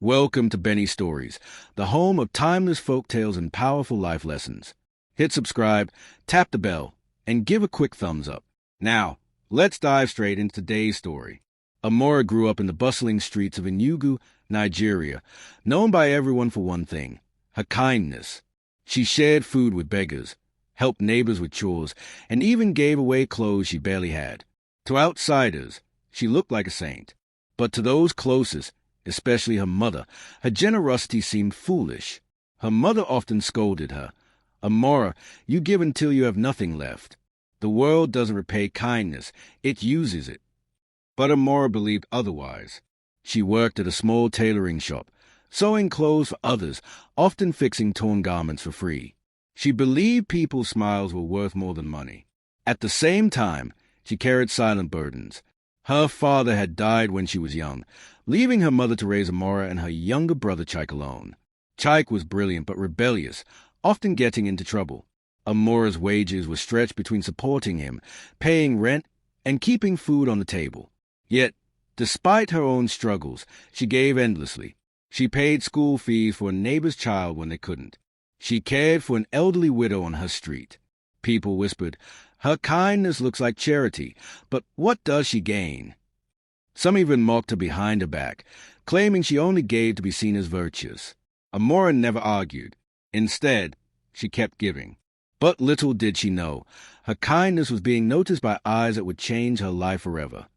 Welcome to Benny Stories, the home of timeless folk tales and powerful life lessons. Hit subscribe, tap the bell, and give a quick thumbs up. Now, let's dive straight into today's story. Amara grew up in the bustling streets of Enugu, Nigeria, known by everyone for one thing: her kindness. She shared food with beggars, helped neighbors with chores, and even gave away clothes she barely had. To outsiders, she looked like a saint. But to those closest, especially her mother, her generosity seemed foolish. Her mother often scolded her. "Amara, you give until you have nothing left. The world doesn't repay kindness, it uses it." But Amara believed otherwise. She worked at a small tailoring shop, sewing clothes for others, often fixing torn garments for free. She believed people's smiles were worth more than money. At the same time, she carried silent burdens. Her father had died when she was young, leaving her mother to raise Amara and her younger brother Chike alone. Chike was brilliant but rebellious, often getting into trouble. Amara's wages were stretched between supporting him, paying rent, and keeping food on the table. Yet, despite her own struggles, she gave endlessly. She paid school fees for a neighbor's child when they couldn't. She cared for an elderly widow on her street. People whispered, "Her kindness looks like charity, but what does she gain?" Some even mocked her behind her back, claiming she only gave to be seen as virtuous. Amara never argued. Instead, she kept giving. But little did she know, her kindness was being noticed by eyes that would change her life forever.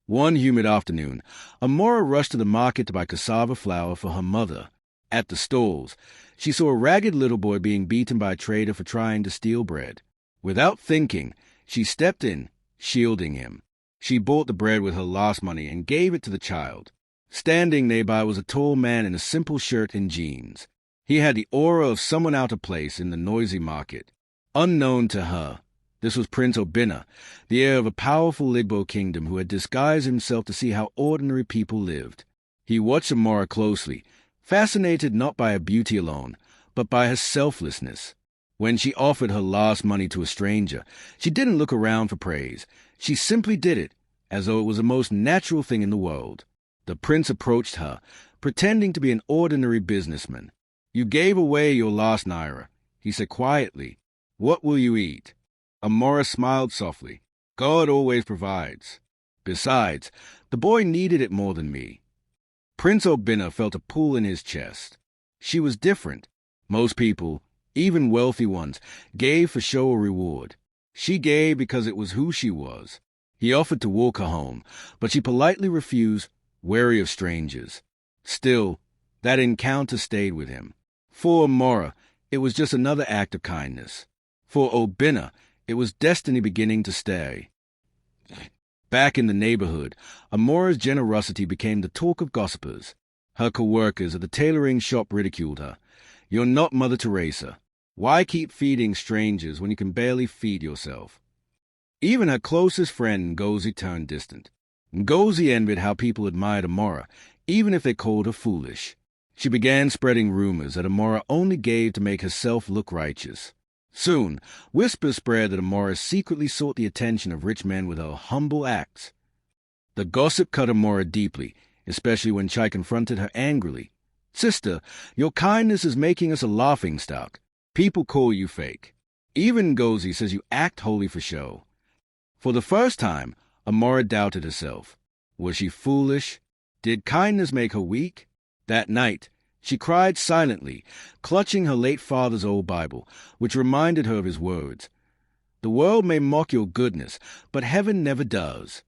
One humid afternoon, Amara rushed to the market to buy cassava flour for her mother. At the stalls, she saw a ragged little boy being beaten by a trader for trying to steal bread. Without thinking, she stepped in, shielding him. She bought the bread with her last money and gave it to the child. Standing nearby was a tall man in a simple shirt and jeans. He had the aura of someone out of place in the noisy market. Unknown to her, this was Prince Obinna, the heir of a powerful Igbo kingdom who had disguised himself to see how ordinary people lived. He watched Amara closely, fascinated not by her beauty alone, but by her selflessness. When she offered her last money to a stranger, she didn't look around for praise. She simply did it, as though it was the most natural thing in the world. The prince approached her, pretending to be an ordinary businessman. "You gave away your last naira," he said quietly. "What will you eat?" Amara smiled softly. "God always provides. Besides, the boy needed it more than me." Prince Obinna felt a pull in his chest. She was different. Most people, even wealthy ones, gave for show or reward. She gave because it was who she was. He offered to walk her home, but she politely refused, wary of strangers. Still, that encounter stayed with him. For Amara, it was just another act of kindness. For Obinna, it was destiny beginning to stay. Back in the neighborhood, Amara's generosity became the talk of gossipers. Her co-workers at the tailoring shop ridiculed her. "You're not Mother Teresa. Why keep feeding strangers when you can barely feed yourself?" Even her closest friend, Ngozi, turned distant. Ngozi envied how people admired Amara, even if they called her foolish. She began spreading rumors that Amara only gave to make herself look righteous. Soon, whispers spread that Amara secretly sought the attention of rich men with her humble acts. The gossip cut Amara deeply, especially when Chai confronted her angrily. "Sister, your kindness is making us a laughingstock. People call you fake. Even Ngozi says you act wholly for show." For the first time, Amara doubted herself. Was she foolish? Did kindness make her weak? That night, she cried silently, clutching her late father's old Bible, which reminded her of his words. "The world may mock your goodness, but heaven never does."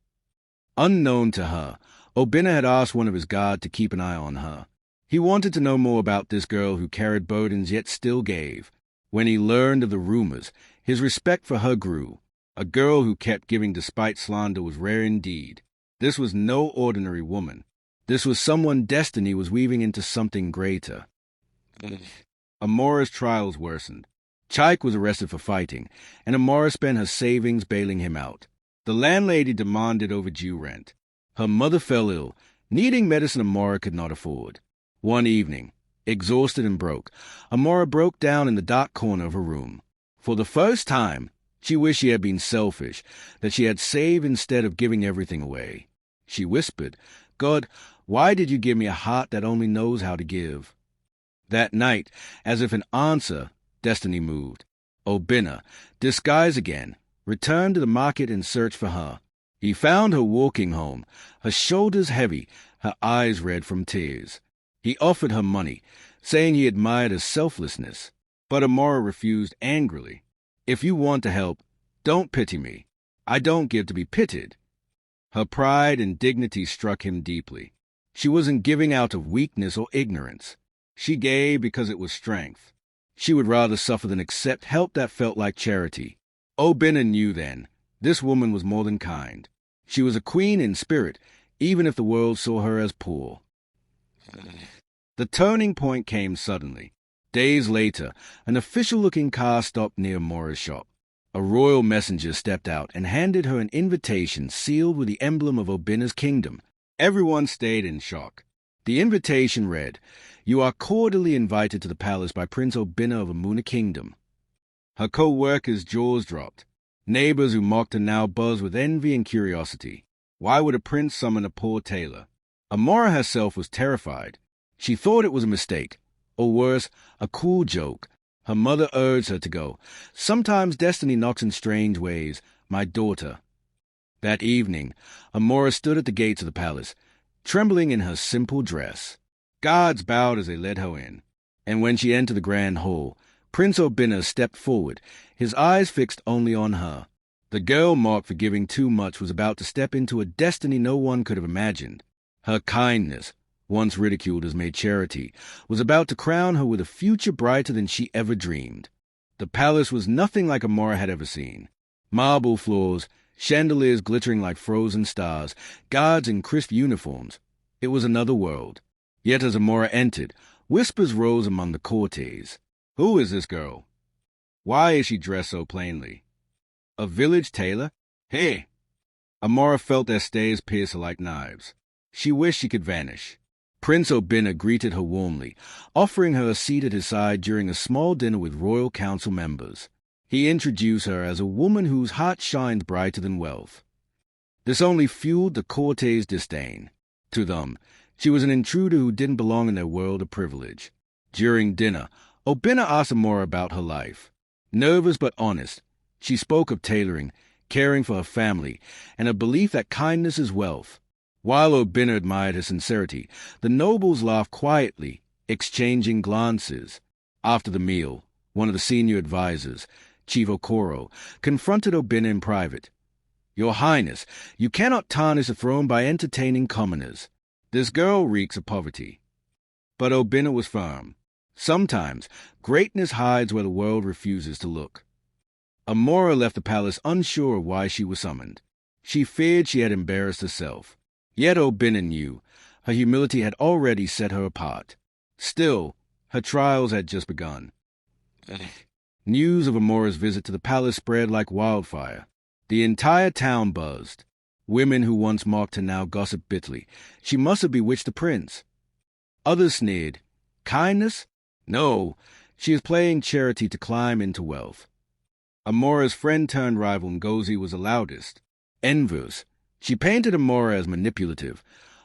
Unknown to her, Obinna had asked one of his guards to keep an eye on her. He wanted to know more about this girl who carried burdens yet still gave. When he learned of the rumors, his respect for her grew. A girl who kept giving despite slander was rare indeed. This was no ordinary woman. This was someone destiny was weaving into something greater. Amara's trials worsened. Chike was arrested for fighting, and Amara spent her savings bailing him out. The landlady demanded overdue rent. Her mother fell ill, needing medicine Amara could not afford. One evening, exhausted and broke, Amara broke down in the dark corner of her room. For the first time, she wished she had been selfish, that she had saved instead of giving everything away. She whispered, "God, Why did you give me a heart that only knows how to give? That night, as if an answer, destiny moved. Obinna, disguised again, returned to the market in search for her. He found her walking home, her shoulders heavy, her eyes red from tears. He offered her money, saying he admired her selflessness, but Amara refused angrily. If you want to help, don't pity me. I don't give to be pitied. Her pride and dignity struck him deeply. She wasn't giving out of weakness or ignorance. She gave because it was strength. She would rather suffer than accept help that felt like charity. Obinna knew then, this woman was more than kind. She was a queen in spirit, even if the world saw her as poor. The turning point came suddenly. Days later, an official-looking car stopped near Amara's shop. A royal messenger stepped out and handed her an invitation sealed with the emblem of Obinna's kingdom. Everyone stayed in shock. The invitation read, "You are cordially invited to the palace by Prince Obinna of Amuna Kingdom." Her co-workers' jaws dropped. Neighbors who mocked her now buzzed with envy and curiosity. Why would a prince summon a poor tailor? Amara herself was terrified. She thought it was a mistake, or worse, a cruel joke. Her mother urged her to go. Sometimes destiny knocks in strange ways, my daughter. That evening, Amara stood at the gates of the palace, trembling in her simple dress. Guards bowed as they led her in, and when she entered the grand hall, Prince Obinna stepped forward, his eyes fixed only on her. The girl marked for giving too much was about to step into a destiny no one could have imagined. Her kindness, once ridiculed as mere charity, was about to crown her with a future brighter than she ever dreamed. The palace was nothing like Amara had ever seen. Marble floors, chandeliers glittering like frozen stars, guards in crisp uniforms. It was another world. Yet as Amara entered, whispers rose among the courtiers. Who is this girl? Why is she dressed so plainly? A village tailor? Hey! Amara felt their stares pierce her like knives. She wished she could vanish. Prince Obinna greeted her warmly, offering her a seat at his side during a small dinner with royal council members. He introduced her as a woman whose heart shined brighter than wealth. This only fueled the courtiers' disdain. To them, she was an intruder who didn't belong in their world of privilege. During dinner, Obinna asked Amara about her life. Nervous but honest, she spoke of tailoring, caring for her family, and a belief that kindness is wealth. While Obinna admired her sincerity, the nobles laughed quietly, exchanging glances. After the meal, one of the senior advisers, Chief Okoro, confronted Obinna in private. "Your Highness, you cannot tarnish the throne by entertaining commoners. This girl reeks of poverty." But Obinna was firm. Sometimes, greatness hides where the world refuses to look. Amara left the palace unsure of why she was summoned. She feared she had embarrassed herself. Yet Obinna knew her humility had already set her apart. Still, her trials had just begun. News of Amara's visit to the palace spread like wildfire. The entire town buzzed. Women who once mocked her now gossiped bitterly. She must have bewitched the prince. Others sneered. Kindness? No, she is playing charity to climb into wealth. Amara's friend-turned-rival Ngozi was the loudest. Envious, she painted Amara as manipulative,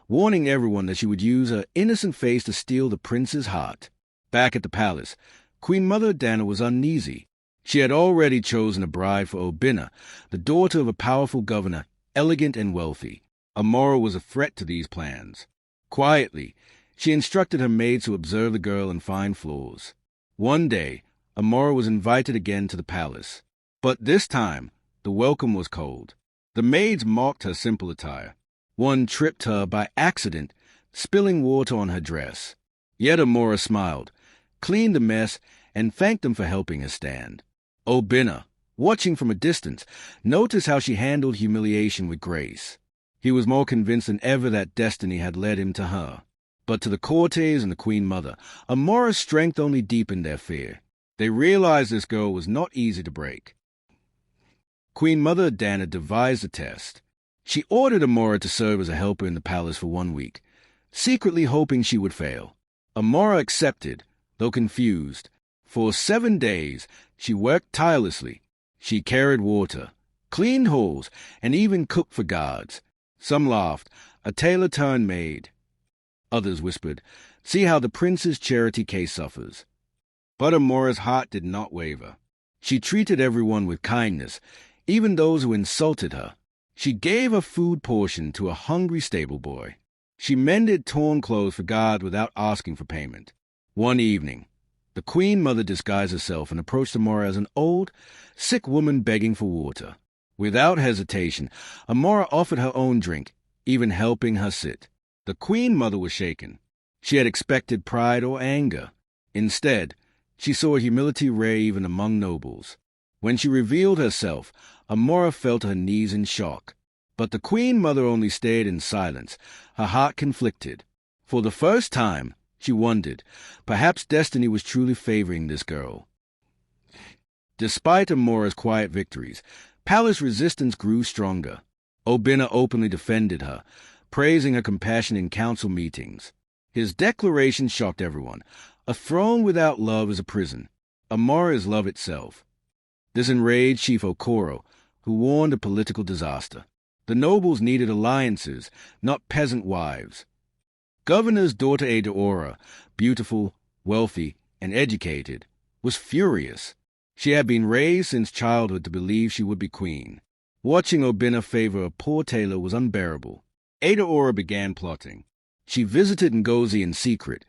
warning everyone that she would use her innocent face to steal the prince's heart. Back at the palace, Queen Mother Dana was uneasy. She had already chosen a bride for Obinna, the daughter of a powerful governor, elegant and wealthy. Amara was a threat to these plans. Quietly, she instructed her maids to observe the girl and find flaws. One day, Amara was invited again to the palace. But this time, the welcome was cold. The maids mocked her simple attire. One tripped her by accident, spilling water on her dress. Yet Amara smiled, cleaned the mess, and thanked them for helping her stand. Obinna, watching from a distance, noticed how she handled humiliation with grace. He was more convinced than ever that destiny had led him to her. But to the courtiers and the Queen Mother, Amara's strength only deepened their fear. They realized this girl was not easy to break. Queen Mother Dana devised a test. She ordered Amara to serve as a helper in the palace for 1 week, secretly hoping she would fail. Amara accepted, though confused. For 7 days, she worked tirelessly. She carried water, cleaned halls, and even cooked for guards. Some laughed. A tailor turned maid. Others whispered, "See how the prince's charity case suffers." But Amora's heart did not waver. She treated everyone with kindness, even those who insulted her. She gave a food portion to a hungry stable boy. She mended torn clothes for God without asking for payment. One evening, the queen mother disguised herself and approached Amara as an old, sick woman begging for water. Without hesitation, Amara offered her own drink, even helping her sit. The queen mother was shaken. She had expected pride or anger. Instead, she saw humility rare even among nobles. When she revealed herself, Amara fell to her knees in shock. But the queen mother only stayed in silence, her heart conflicted. For the first time, she wondered, perhaps destiny was truly favoring this girl. Despite Amora's quiet victories, palace resistance grew stronger. Obinna openly defended her, praising her compassion in council meetings. His declaration shocked everyone. A throne without love is a prison. Amara is love itself. This enraged Chief Okoro, who warned of political disaster. The nobles needed alliances, not peasant wives. Governor's daughter Adeora, beautiful, wealthy, and educated, was furious. She had been raised since childhood to believe she would be queen. Watching Obinna favor a poor tailor was unbearable. Adeora began plotting. She visited Ngozi in secret,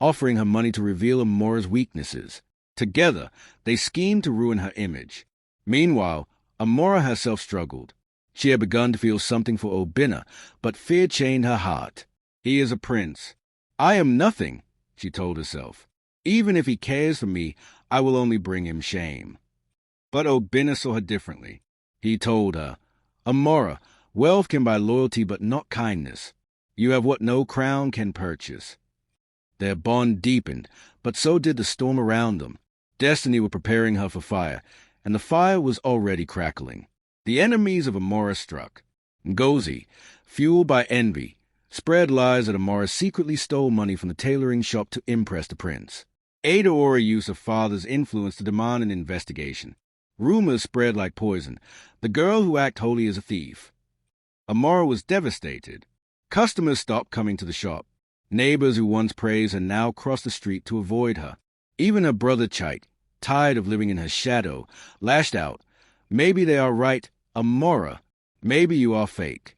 offering her money to reveal Amora's weaknesses. Together, they schemed to ruin her image. Meanwhile, Amara herself struggled. She had begun to feel something for Obinna, but fear chained her heart. He is a prince. I am nothing, she told herself. Even if he cares for me, I will only bring him shame. But Obinna saw her differently. He told her, Amara, wealth can buy loyalty but not kindness. You have what no crown can purchase. Their bond deepened, but so did the storm around them. Destiny was preparing her for fire, and the fire was already crackling. The enemies of Amara struck. Ngozi, fueled by envy, spread lies that Amara secretly stole money from the tailoring shop to impress the prince. Adeora used her father's influence to demand an investigation. Rumors spread like poison. The girl who acted holy is a thief. Amara was devastated. Customers stopped coming to the shop. Neighbors who once praised her now crossed the street to avoid her. Even her brother Chike, tired of living in her shadow, lashed out. Maybe they are right, Amara. Maybe you are fake.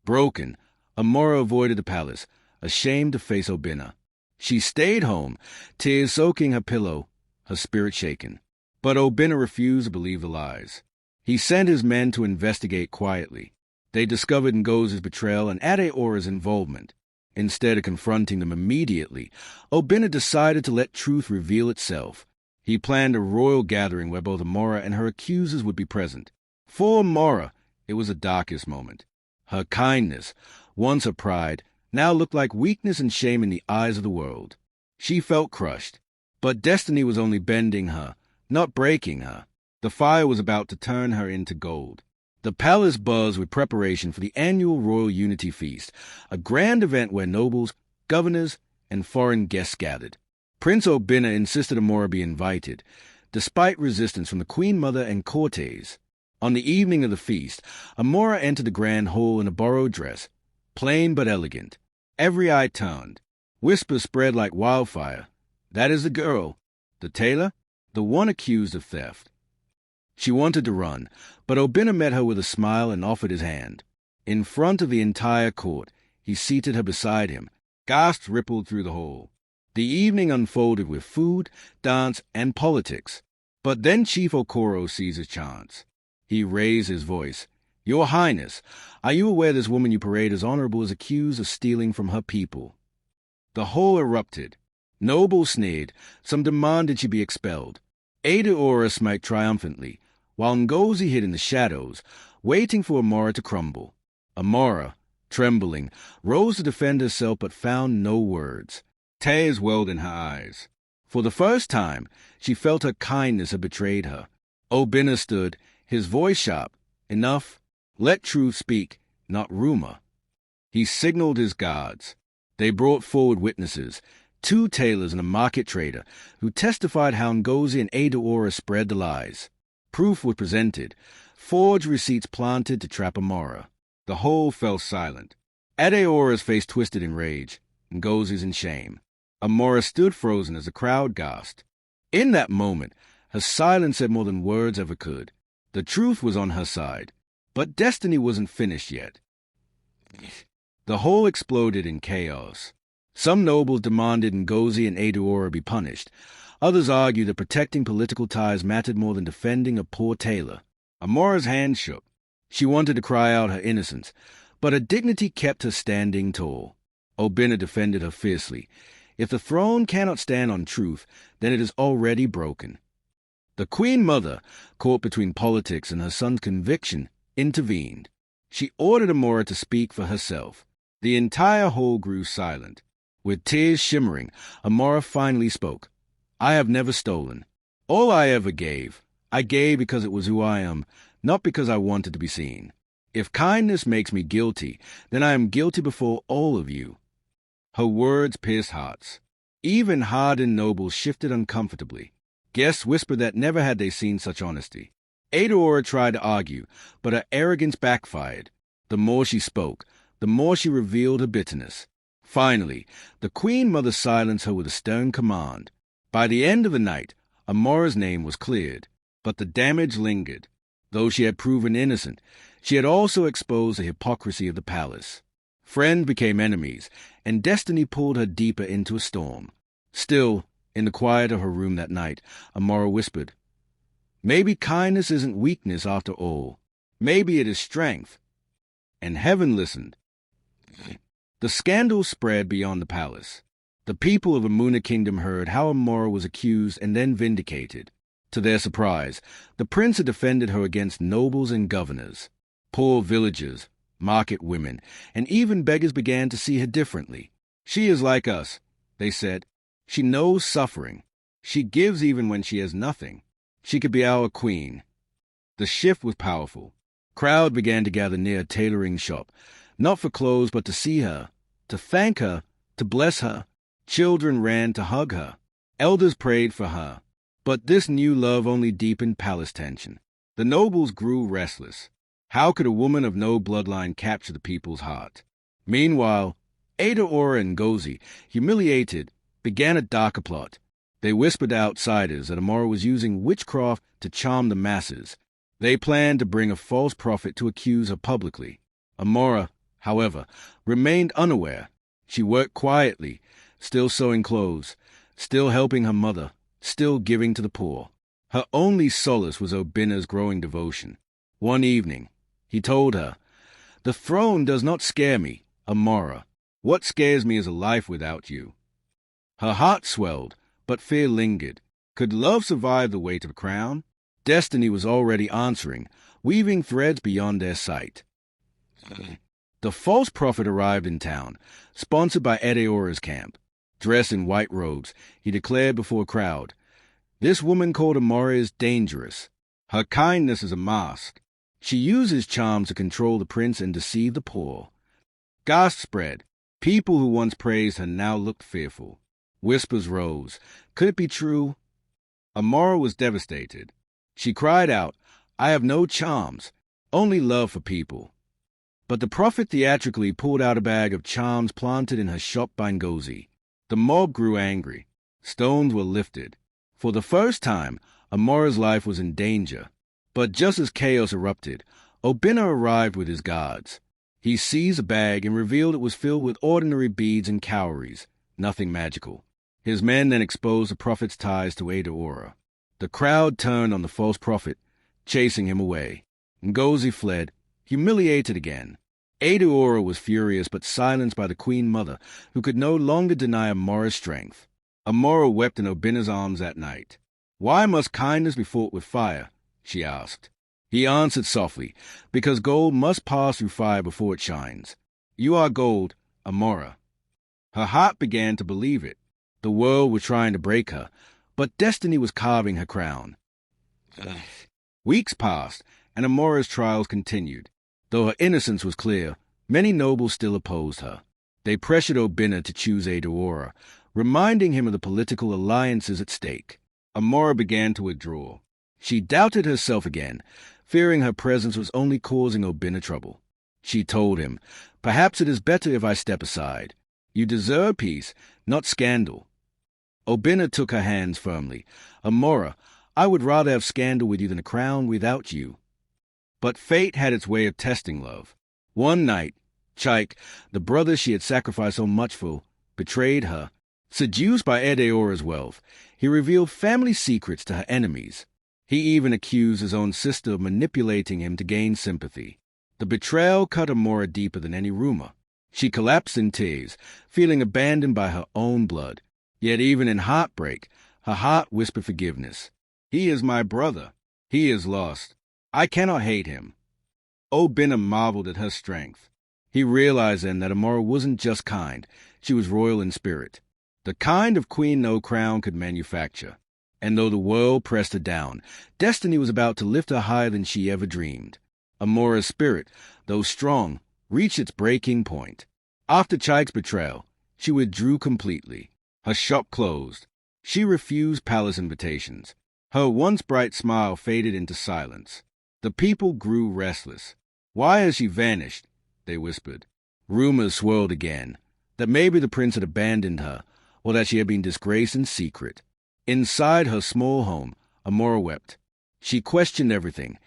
Broken, Amara avoided the palace, ashamed to face Obinna. She stayed home, tears soaking her pillow, her spirit shaken. But Obinna refused to believe the lies. He sent his men to investigate quietly. They discovered Ngozi's betrayal and Adeora's involvement. Instead of confronting them immediately, Obinna decided to let truth reveal itself. He planned a royal gathering where both Amara and her accusers would be present. For Amara, it was the darkest moment. Her kindness, once her pride, now looked like weakness and shame in the eyes of the world. She felt crushed. But destiny was only bending her, not breaking her. The fire was about to turn her into gold. The palace buzzed with preparation for the annual Royal Unity Feast, a grand event where nobles, governors, and foreign guests gathered. Prince Obinna insisted Amara be invited, despite resistance from the Queen Mother and courtiers. On the evening of the feast, Amara entered the grand hall in a borrowed dress, plain but elegant. Every eye turned. Whispers spread like wildfire. That is the girl, the tailor, the one accused of theft. She wanted to run, but Obinna met her with a smile and offered his hand. In front of the entire court, he seated her beside him. Gasps rippled through the hall. The evening unfolded with food, dance, and politics. But then Chief Okoro seized his chance. He raised his voice. Your Highness, are you aware this woman you parade as honorable is accused of stealing from her people? The hall erupted. Nobles sneered. Some demanded she be expelled. Adeora smiled triumphantly, while Ngozi hid in the shadows, waiting for Amara to crumble. Amara, trembling, rose to defend herself but found no words. Tears welled in her eyes. For the first time, she felt her kindness had betrayed her. Obinna stood, his voice sharp. Enough. Let truth speak, not rumor. He signaled his guards. They brought forward witnesses, 2 tailors and a market trader, who testified how Ngozi and Adeora spread the lies. Proof was presented, forged receipts planted to trap Amara. The whole fell silent. Adeora's face twisted in rage. Ngozi's in shame. Amara stood frozen as the crowd gasped. In that moment, her silence said more than words ever could. The truth was on her side, but destiny wasn't finished yet. The whole exploded in chaos. Some nobles demanded Ngozi and Edoora be punished. Others argued that protecting political ties mattered more than defending a poor tailor. Amara's hand shook. She wanted to cry out her innocence, but her dignity kept her standing tall. Obinna defended her fiercely. If the throne cannot stand on truth, then it is already broken. The Queen Mother, caught between politics and her son's conviction, intervened. She ordered Amara to speak for herself. The entire hall grew silent. With tears shimmering, Amara finally spoke. I have never stolen. All I ever gave, I gave because it was who I am, not because I wanted to be seen. If kindness makes me guilty, then I am guilty before all of you. Her words pierced hearts. Even hardened nobles shifted uncomfortably. Guests whispered that never had they seen such honesty. Edoora tried to argue, but her arrogance backfired. The more she spoke, the more she revealed her bitterness. Finally, the Queen Mother silenced her with a stern command. By the end of the night, Amara's name was cleared, but the damage lingered. Though she had proven innocent, she had also exposed the hypocrisy of the palace. Friends became enemies, and destiny pulled her deeper into a storm. Still, in the quiet of her room that night, Amara whispered, Maybe kindness isn't weakness after all. Maybe it is strength. And heaven listened. The scandal spread beyond the palace. The people of Amuna Kingdom heard how Amara was accused and then vindicated. To their surprise, the prince had defended her against nobles and governors. Poor villagers, market women, and even beggars began to see her differently. She is like us, they said. She knows suffering. She gives even when she has nothing. She could be our queen. The shift was powerful. Crowd began to gather near a tailoring shop, not for clothes but to see her, to thank her, to bless her. Children ran to hug her. Elders prayed for her. But this new love only deepened palace tension. The nobles grew restless. How could a woman of no bloodline capture the people's heart? Meanwhile, Edoora and Ngozi, humiliated, began a darker plot. They whispered to outsiders that Amara was using witchcraft to charm the masses. They planned to bring a false prophet to accuse her publicly. Amara, however, remained unaware. She worked quietly, still sewing clothes, still helping her mother, still giving to the poor. Her only solace was Obinna's growing devotion. One evening, he told her, The throne does not scare me, Amara. What scares me is a life without you. Her heart swelled, but fear lingered. Could love survive the weight of a crown? Destiny was already answering, weaving threads beyond their sight. The false prophet arrived in town, sponsored by Edeora's camp. Dressed in white robes, he declared before a crowd, This woman called Amara is dangerous. Her kindness is a mask. She uses charms to control the prince and deceive the poor. Gasps spread. People who once praised her now looked fearful. Whispers rose. Could it be true? Amara was devastated. She cried out, I have no charms, only love for people. But the prophet theatrically pulled out a bag of charms planted in her shop by Ngozi. The mob grew angry. Stones were lifted. For the first time, Amara's life was in danger. But just as chaos erupted, Obinna arrived with his guards. He seized a bag and revealed it was filled with ordinary beads and cowries, nothing magical. His men then exposed the prophet's ties to Edoora. The crowd turned on the false prophet, chasing him away. Ngozi fled, humiliated again. Edoora was furious but silenced by the Queen Mother, who could no longer deny Amara's strength. Amara wept in Obinna's arms that night. Why must kindness be fought with fire? She asked. He answered softly, Because gold must pass through fire before it shines. You are gold, Amara. Her heart began to believe it. The world was trying to break her, but destiny was carving her crown. Weeks passed, and Amara's trials continued. Though her innocence was clear, many nobles still opposed her. They pressured Obinna to choose Edoora, reminding him of the political alliances at stake. Amara began to withdraw. She doubted herself again, fearing her presence was only causing Obinna trouble. She told him, Perhaps it is better if I step aside. You deserve peace, not scandal. Obina took her hands firmly. Amara, I would rather have scandal with you than a crown without you. But fate had its way of testing love. One night, Chike, the brother she had sacrificed so much for, betrayed her. Seduced by Edeora's wealth, he revealed family secrets to her enemies. He even accused his own sister of manipulating him to gain sympathy. The betrayal cut Amara deeper than any rumor. She collapsed in tears, feeling abandoned by her own blood. Yet even in heartbreak, her heart whispered forgiveness. He is my brother. He is lost. I cannot hate him. Obina marveled at her strength. He realized then that Amara wasn't just kind, she was royal in spirit. The kind of queen no crown could manufacture. And though the world pressed her down, destiny was about to lift her higher than she ever dreamed. Amara's spirit, though strong, reached its breaking point. After Chike's betrayal, she withdrew completely. Her shop closed. She refused palace invitations. Her once bright smile faded into silence. The people grew restless. Why has she vanished? They whispered. Rumors swirled again, that maybe the prince had abandoned her, or that she had been disgraced in secret. Inside her small home, Amara wept. She questioned everything.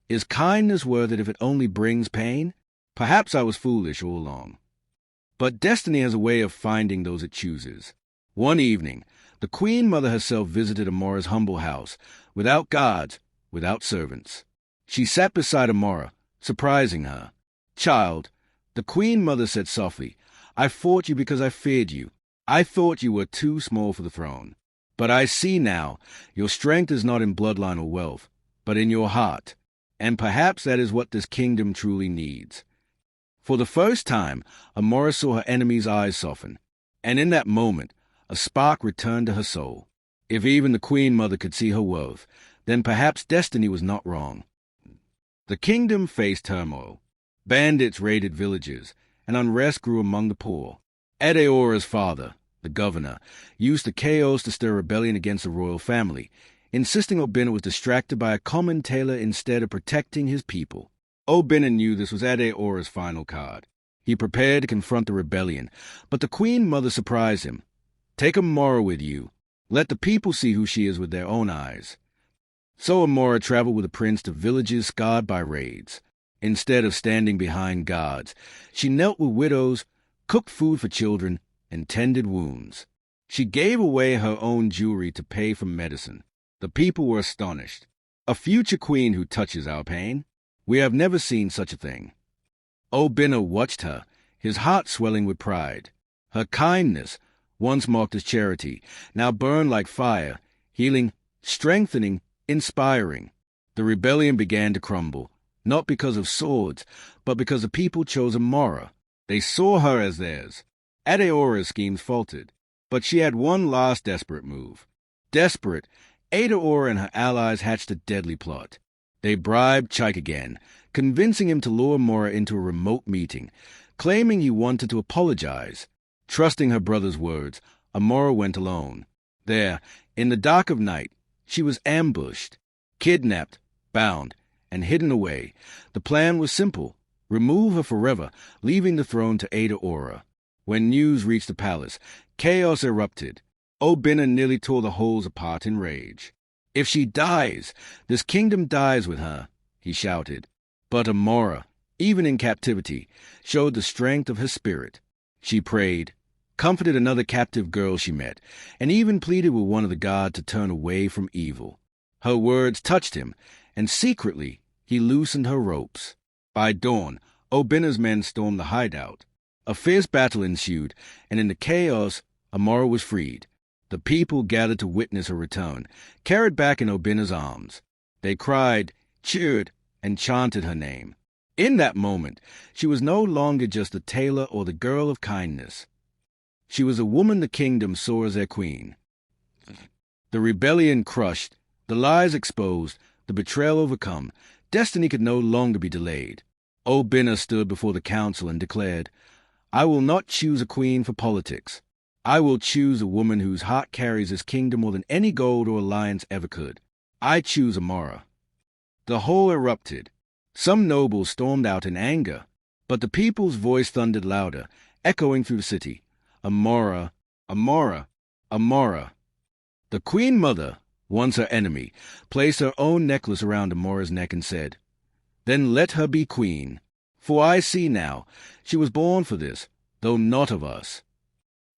Is kindness worth it if it only brings pain? Perhaps I was foolish all along. But destiny has a way of finding those it chooses. One evening, the Queen Mother herself visited Amara's humble house, without guards, without servants. She sat beside Amara, surprising her. Child, the Queen Mother said softly, I fought you because I feared you. I thought you were too small for the throne. But I see now, your strength is not in bloodline or wealth, but in your heart. And perhaps that is what this kingdom truly needs. For the first time, Amara saw her enemy's eyes soften, and in that moment, a spark returned to her soul. If even the Queen Mother could see her worth, then perhaps destiny was not wrong. The kingdom faced turmoil. Bandits raided villages, and unrest grew among the poor. Edeora's father, the governor, used the chaos to stir rebellion against the royal family, insisting Obina was distracted by a common tailor instead of protecting his people. Obina knew this was Edeora's final card. He prepared to confront the rebellion, but the Queen Mother surprised him. Take Amara with you. Let the people see who she is with their own eyes. So Amara traveled with the prince to villages scarred by raids. Instead of standing behind guards, she knelt with widows, cooked food for children, and tended wounds. She gave away her own jewelry to pay for medicine. The people were astonished. A future queen who touches our pain? We have never seen such a thing. Obina watched her, his heart swelling with pride. Her kindness, once marked as charity, now burned like fire, healing, strengthening, inspiring. The rebellion began to crumble, not because of swords, but because the people chose Amara. They saw her as theirs. Edeora's schemes faltered, but she had one last desperate move. Desperate, Edeora and her allies hatched a deadly plot. They bribed Chike again, convincing him to lure Amara into a remote meeting, claiming he wanted to apologize. Trusting her brother's words, Amara went alone. There, in the dark of night, she was ambushed, kidnapped, bound, and hidden away. The plan was simple. Remove her forever, leaving the throne to Edeora. When news reached the palace, chaos erupted. Obina nearly tore the holes apart in rage. If she dies, this kingdom dies with her, he shouted. But Amara, even in captivity, showed the strength of her spirit. She prayed, comforted another captive girl she met, and even pleaded with one of the gods to turn away from evil. Her words touched him, and secretly he loosened her ropes. By dawn, Obina's men stormed the hideout. A fierce battle ensued, and in the chaos, Amara was freed. The people gathered to witness her return, carried back in Obina's arms. They cried, cheered, and chanted her name. In that moment, she was no longer just the tailor or the girl of kindness. She was a woman the kingdom saw as their queen. The rebellion crushed, the lies exposed, the betrayal overcome, destiny could no longer be delayed. Obina stood before the council and declared, I will not choose a queen for politics. I will choose a woman whose heart carries this kingdom more than any gold or alliance ever could. I choose Amara. The whole erupted. Some nobles stormed out in anger, but the people's voice thundered louder, echoing through the city. Amara, Amara, Amara. The queen mother, once her enemy, placed her own necklace around Amora's neck and said, "Then let her be queen. For I see now, she was born for this, though not of us."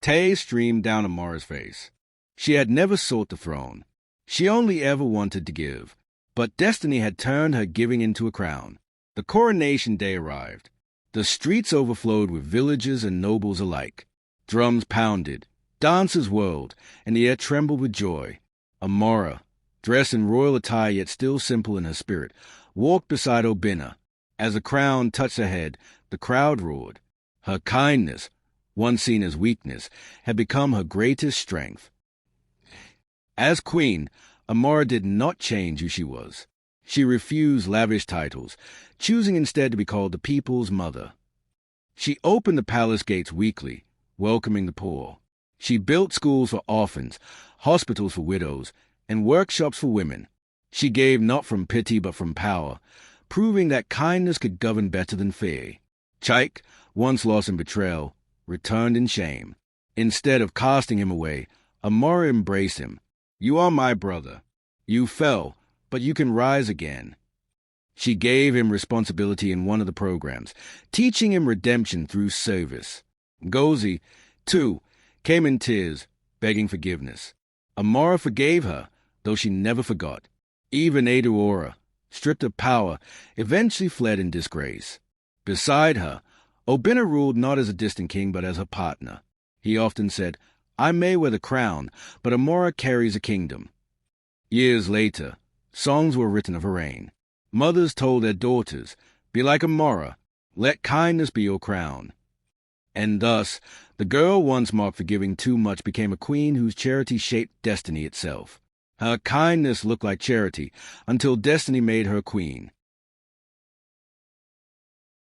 Tears streamed down Amara's face. She had never sought the throne. She only ever wanted to give. But destiny had turned her giving into a crown. The coronation day arrived. The streets overflowed with villagers and nobles alike. Drums pounded, dancers whirled, and the air trembled with joy. Amara, dressed in royal attire yet still simple in her spirit, walked beside Obina. As the crown touched her head, the crowd roared. Her kindness, once seen as weakness, had become her greatest strength. As queen, Amara did not change who she was. She refused lavish titles, choosing instead to be called the people's mother. She opened the palace gates weekly, welcoming the poor. She built schools for orphans, hospitals for widows, and workshops for women. She gave not from pity but from power, proving that kindness could govern better than fear. Chaik, once lost in betrayal, returned in shame. Instead of casting him away, Amara embraced him. "You are my brother. You fell, but you can rise again." She gave him responsibility in one of the programs, teaching him redemption through service. Gozi, too, came in tears, begging forgiveness. Amara forgave her, though she never forgot. Even Aduora, stripped of power, eventually fled in disgrace. Beside her, Obina ruled not as a distant king but as her partner. He often said, "I may wear the crown, but Amara carries a kingdom." Years later, songs were written of her reign. Mothers told their daughters, "Be like Amara, let kindness be your crown." And thus, the girl once marked for giving too much became a queen whose charity shaped destiny itself. Her kindness looked like charity until destiny made her queen.